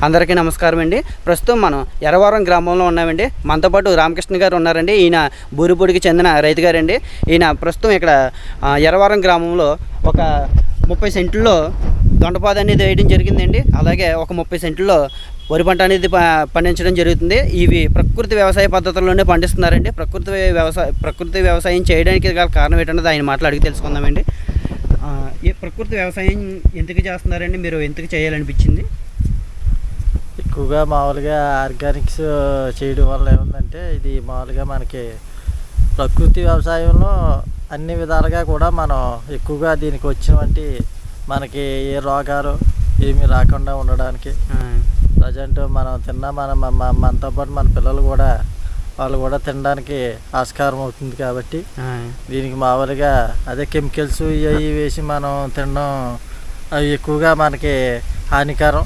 అందరికీ నమస్కారం అండి. ప్రస్తుతం మనం ఎర్రవరం గ్రామంలో ఉన్నామండి. మనతో పాటు రామకృష్ణ గారు ఉన్నారండి. ఈయన బూరిపూడికి చెందిన రైతు గారండి. ఈయన ప్రస్తుతం ఇక్కడ ఎర్రవరం గ్రామంలో ఒక 30 సెంట్లలో దొండపాదు అనేది వేయడం జరిగిందండి. అలాగే ఒక 30 సెంట్లలో వరి పంట అనేది పండించడం జరుగుతుంది. ఇవి ప్రకృతి వ్యవసాయ పద్ధతుల్లోనే పండిస్తున్నారండి. ప్రకృతి వ్యవసాయం చేయడానికి గల కారణం ఏంటన్నది ఆయన మాట్లాడి తెలుసుకుందామండి. ఈ ప్రకృతి వ్యవసాయం ఎందుకు చేస్తున్నారండి? మీరు ఎందుకు చేయాలనిపించింది? ఎక్కువగా మామూలుగా ఆర్గానిక్స్ చేయడం వల్ల ఏముందంటే, ఇది మామూలుగా మనకి ప్రకృతి వ్యవసాయంలో అన్ని విధాలుగా కూడా మనం ఎక్కువగా దీనికి వచ్చినటువంటి మనకి ఏ రోగాలు ఏమీ రాకుండా ఉండడానికి ప్రజెంట్ మనం తిన్నా మనతో పాటు మన పిల్లలు కూడా వాళ్ళు కూడా తినడానికి ఆస్కారం అవుతుంది. కాబట్టి దీనికి మామూలుగా అదే కెమికల్స్ ఇవి వేసి మనం తినడం అవి ఎక్కువగా మనకి హానికరం.